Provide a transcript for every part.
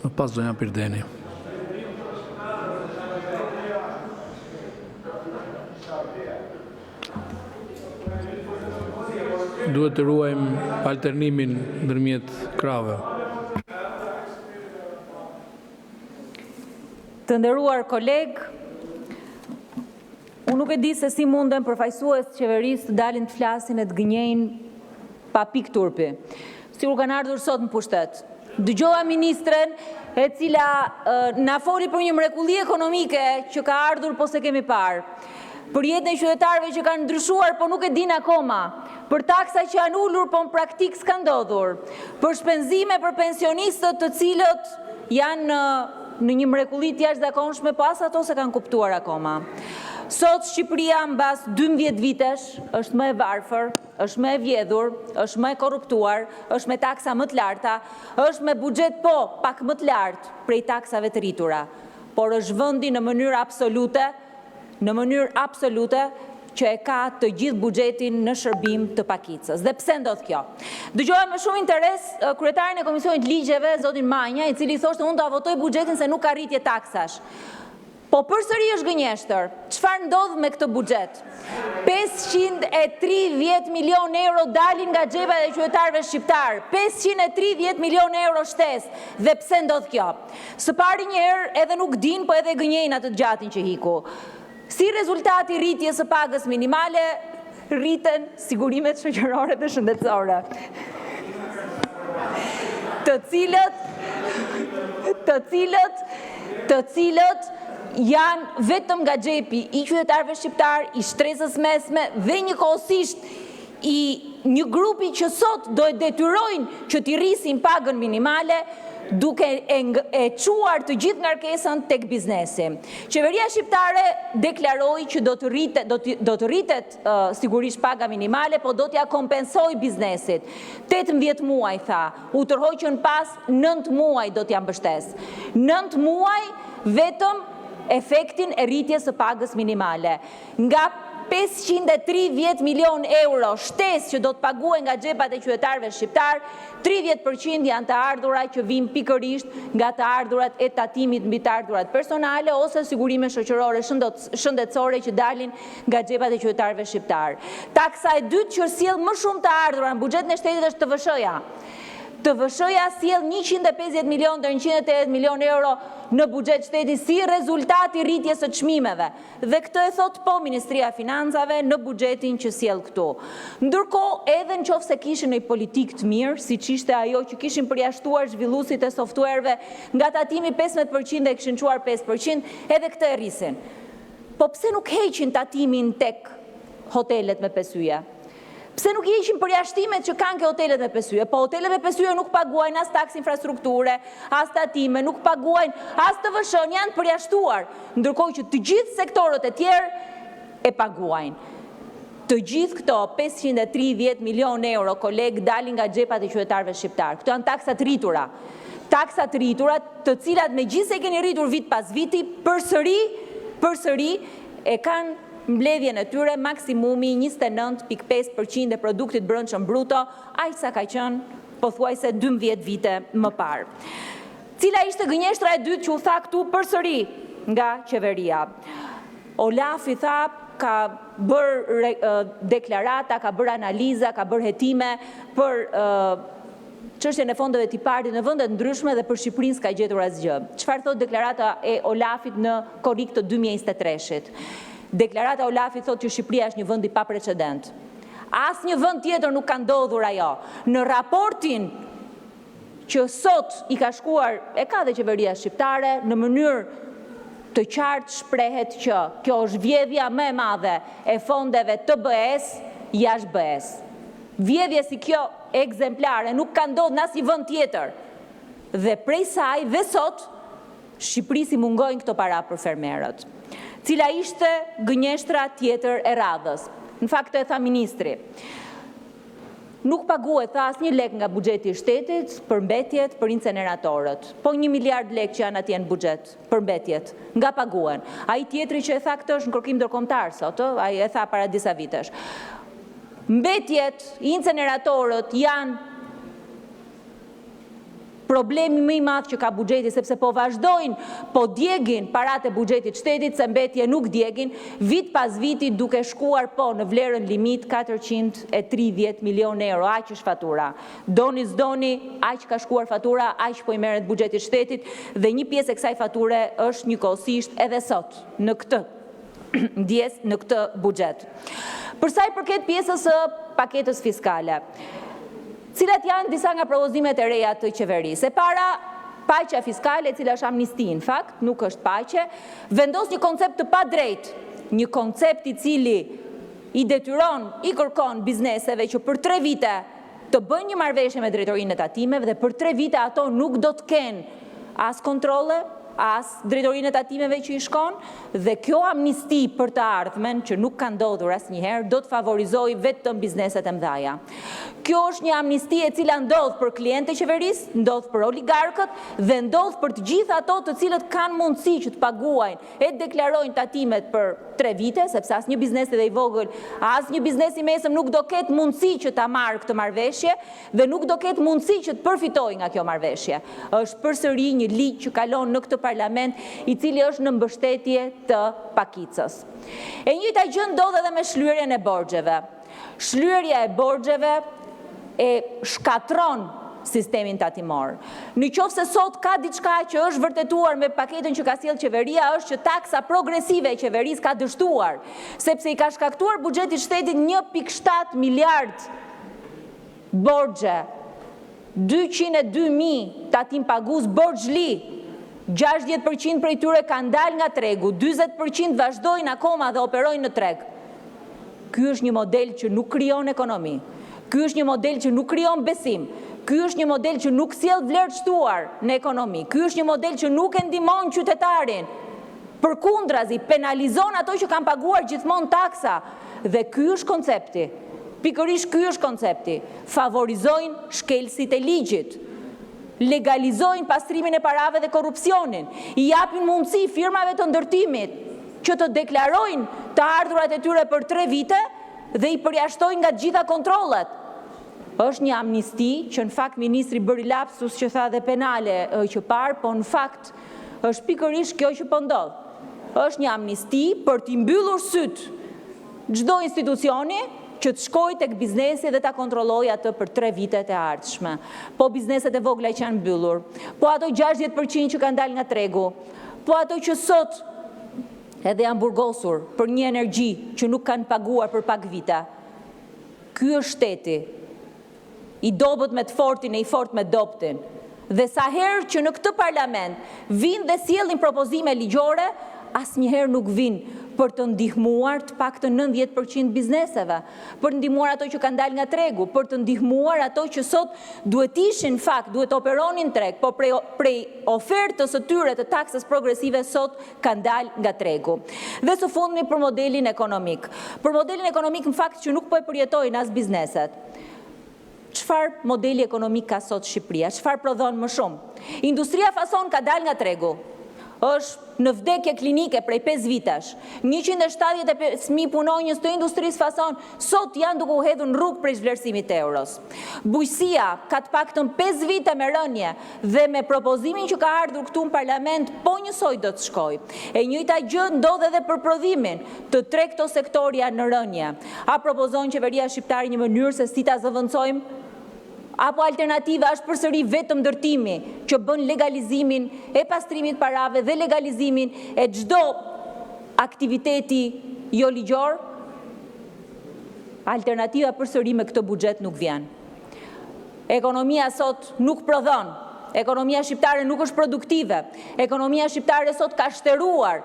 Më pas zonja Pirdeni. Duhet të ruajmë alternimin ndërmjet krave. Të nderuar koleg, unë nuk e di se si munden përfaqësues të qeverisë të dalin të flasin e të gënjejnë pa pikë turpi. Sigur kanë ardhur sot në pushtet. Dëgjova ministren e cila na foli për një mrekulli ekonomike që ka ardhur po se kemi parë. Për jetën e qytetarëve që kanë ndryshuar po nuk e din akoma, për taksa që janë ulur po në praktik s'ka ndodhur, për shpenzime për pensionistët të cilët janë në një mrekulli të jashtëzakonshme, po as ato se kanë kuptuar akoma. Sot Shqipëria mbas 12 vitesh është më e varfër, është më e vjedhur, është më e korruptuar, është me taksa më të larta, është me buxhet po pak më të lartë prej taksave të rritura, por është vendi në mënyrë absolute që e ka të gjithë buxhetin në shërbim të pakicës. Dhe pse ndodh kjo? Dëgjova me shumë interes kryetarin e Komisionit Ligjeve, zotin Manja, i cili thoshte unë do votoj buxhetin se nuk ka rritje taksash. Po përsëri është gënjeshtër. Çfarë ndodh me këtë buxhet? 530 milion euro dalin nga xhepat e qytetarëve shqiptar, 530 milion euro shtesë. Dhe pse ndodh kjo? Së pari një herë edhe nuk din, po edhe gënjejnë atë gjatin që hiku. Si rezultati rritjes së pagës minimale, rriten sigurimet shoqërore dhe shëndetësore, të cilët janë vetëm nga xhepi i qytetarëve shqiptar, i shtresës mesme dhe njëkohësisht i një grupi që sot do e detyrojnë që t'i rrisin pagën minimale, duke e quar të gjithë ngarkesën tek biznesi. Qeveria shqiptare deklaroi që do të rritet sigurisht paga minimale, po do t'ja kompensoj biznesit. 18 muaj tha, u tërhoqën pas 9 muaj do t'ja mbështes. 9 muaj vetëm efektin e rritjes së pagës minimale. Nga 530 milion euro shtesë që do të paguhen nga xhepat e qytetarëve shqiptar, 30% janë të ardhura që vijnë pikërisht nga të ardhurat e tatimit mbi të ardhurat personale ose sigurime shoqërore shëndetësore që dalin nga xhepat e qytetarëve shqiptar. Taksa e dytë që sjell më shumë të ardhura në buxhetin e shtetit është TVSH-ja. TVSH-ja sjell 150 milion deri 180 milion euro në buxhet shteti si rezultati rritjes së çmimeve. Dhe këtë e thot po Ministria e Financave në buxhetin që sjell këtu. Ndërkohë, edhe nëse kishin një politikë të mirë, siç ishte ajo që kishin përjashtuar zhvilluesit e softwareve nga tatimi 15% e kishin çuar 5%, edhe këtë e rrisin. Po pse nuk heqin tatimin tek hotelet me pesyje? Pse nuk heqin përjashtimet që kanë ke hotelet me pesyje? Po hotelet me pesyje nuk paguajnë as taksë infrastrukture, as tatime, nuk paguajnë as TVSH, janë përjashtuar, ndërkohë që të gjithë sektorët e tjerë e paguajnë. Të gjithë këto 530 milion euro, koleg, dalin nga xhepat e qytetarëve shqiptar. Këto janë taksat rritura. Taksat rritura, të cilat megjithëse keni rritur vit pas viti, përsëri e kanë mbledhjen e tyre maksimumi 29.5% e produktit brendshëm bruto, aq sa ka qenë pothuajse 12 vite më parë. Cila ishte gënjeshtra e dytë që u tha këtu përsëri nga qeveria? Olafi tha ka bërë deklarata, ka bërë analiza, ka bërë hetime për çështjen e fondeve tiparit në vende të ndryshme dhe për Shqipërinë s'ka gjetur asgjë. Çfarë thot deklarata e Olafit në korrik të 2023-shit? Deklarata e Olafit thot që Shqipëria është një vend i paprecedent. Asnjë vend tjetër nuk ka ndodhur ajo. Në raportin që sot i ka shkuar, e ka dhe qeveria shqiptare, në mënyrë të qartë shprehet që kjo është vjedhja më e madhe e fondeve të BE-s jashtë BE-s. Vjedhje si kjo ekzemplare nuk ka ndodhur në asnjë vend tjetër. Dhe prej saj dhe sot Shqipërisë i mungojnë këto para për fermerët. Cila ishte gënjeshtra tjetër e radhës? Në fakt e tha ministri. Nuk paguhet asnjë lek nga buxheti i shtetit për mbetjet për inceneratorët. Po 1 miliard lek që janë atje në buxhet për mbetjet, nga paguen. Ai tjetri që e tha këtë është në kërkim ndërkombëtar sot, ai e tha para disa vitesh. Mbetjet, inceneratorët janë problemi më i madh që ka buxheti, sepse po vazhdojnë, po djegin paratë e buxhetit shtetit, se mbetje nuk djegin, vit pas viti duke shkuar po në vlerën limit 430 milion euro, aq është fatura. Doni s'doni, aq ka shkuar fatura, aq po i merret buxheti shtetit dhe një pjesë e kësaj fature është njëkohësisht edhe sot në këtë ndjes në këtë buxhet. Për sa i përket pjesës së paketës fiskale, cilat janë disa nga propozimet e reja të qeverisë. E para, paqja fiskale, e cila është amnisti, në fakt, nuk është paqe, vendos një koncept të padrejtë, një koncept i cili i detyron, i kërkon bizneseve që për 3 vite të bëjnë një marrëveshje me drejtorinë e tatimeve dhe për 3 vite ato nuk do të kenë as kontrole, as drejtorinë e tatimeve që i shkon, dhe kjo amnisti për të ardhmen, që nuk ka ndodhur asnjëherë, do të favorizojë vetëm bizneset e mëdha. Kjo është një amnisti e cila ndodh për klientë e qeverisë, ndodh për oligarkët dhe ndodh për të gjithë ato të cilët kanë mundësi që të paguajnë e deklarojnë tatimet për 3 vite, sepse asnjë biznes edhe i vogël, asnjë biznes i mesëm nuk do ketë mundësi që ta marrë këtë marrëveshje dhe nuk do ketë mundësi që të përfitojë nga kjo marrëveshje. Është përsëri një ligj që kalon në këtë parlament, i cili është në mbështetje të pakicës. E njëjta gjë ndodh edhe me shlyerjen e borxheve. Shlyerja e borxheve e shkatron sistemin tatimor. Në qoftë se sot ka diçka që është vërtetuar me paketën që ka sjellë qeveria, është që taksa progresive e qeverisë ka dështuar, sepse i ka shkaktuar buxhetit shtetit 1.7 miliard borxhe, 202.000 tatim pagues borxhli, 60% prej tyre kanë dalë nga tregu, 40% vazhdojnë akoma dhe operojnë në treg. Ky është një model që nuk krijon ekonomi. Ky është një model që nuk krijon besim. Ky është një model që nuk sjell vlerë të shtuar në ekonomi. Ky është një model që nuk e ndihmon qytetarin. Përkundrazi, penalizon ato që kanë paguar gjithmonë taksa. Dhe ky është koncepti. Pikërisht ky është koncepti. Favorizojnë shkelësit e ligjit. Legalizojnë pastrimin e parave dhe korrupsionin. I japin mundësi firmave të ndërtimit që të deklarojnë të ardhurat e tyre për 3 vite dhe i përjashtojnë nga gjitha kontrollet. Është një amnisti që në fakt ministri bëri lapsus që tha dhe penale që parë, po në fakt është pikërisht kjo që po ndodh. Është një amnisti për t'i mbyllur syt çdo institucioni që të shkojë tek biznesi dhe ta kontrollojë atë për 3 vitet e ardhshme. Po bizneset e vogla që janë mbyllur, po ato 60% që kanë dalë nga tregu, po ato që sot edhe janë burgosur për një energji që nuk kanë paguar për pak vite. Ky është shteti, i dobët me të fortin e i fort me dobtin. Dhe sa herë që në këtë parlament vinë dhe sjellin propozime ligjore, asnjëherë nuk vinë për të ndihmuar të paktën 90% bizneseve, për të ndihmuar ato që kanë dalë nga tregu, për të ndihmuar ato që sot duhet ishin fakt, duhet operonin treg, po prej ofertës së tyre të taksës progresive sot kanë dalë nga tregu. Dhe së fundmi për modelin ekonomik. Për modelin ekonomik në fakt që nuk po e përjetojnë as bizneset. Çfarë modeli ekonomik ka sot Shqipëria? Çfarë prodhon më shumë? Industria fason ka dalë nga tregu. Është në vdekje klinike prej 5 vitesh. 175.000 punonjës të industrisë fason sot janë duke u hedhur në rrugë prej zhvlerësimit të euros. Bujqësia ka të paktën 5 vite me rënje dhe me propozimin që ka ardhur këtu në parlament, po njësoj do të shkojë. E njëjta gjë ndodh edhe për prodhimin, të 3 këto sektor janë në rënje. A propozon qeveria shqiptare një mënyrë se si ta zëvendësojmë? Apo alternativa është përsëri vetëm ndërtimi që bën legalizimin e pastrimit parave dhe legalizimin e çdo aktiviteti jo ligjor? Alternativa përsëri me këtë buxhet nuk vjen. Ekonomia sot nuk prodhon. Ekonomia shqiptare nuk është produktive. Ekonomia shqiptare sot ka shtëruar.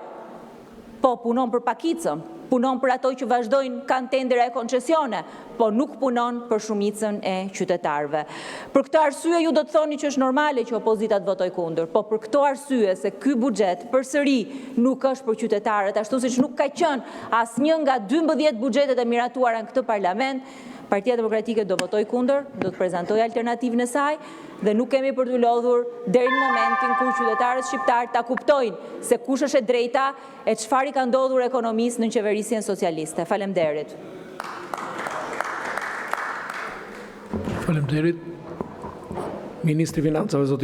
Po punon për pakicën, punon për ato që vazhdojnë kanë tendera e koncesione, po nuk punon për shumicën e qytetarëve. Për këtë arsye ju do të thoni që është normale që opozita të votojë kundër, po për këtë arsye se ky buxhet përsëri nuk është për qytetarët, ashtu siç nuk ka qenë asnjë nga 12 buxhetet e miratuara në këtë parlament, Partia Demokratike do votoj kundër, do të prezantojë alternativën e saj dhe nuk kemi për të lodhur deri në momentin kur qytetarët shqiptar ta kuptojnë se kush është e drejta e çfarë i ka ndodhur ekonomisë në qeverisjen socialiste. Faleminderit. Faleminderit. Ministri i Financave zoti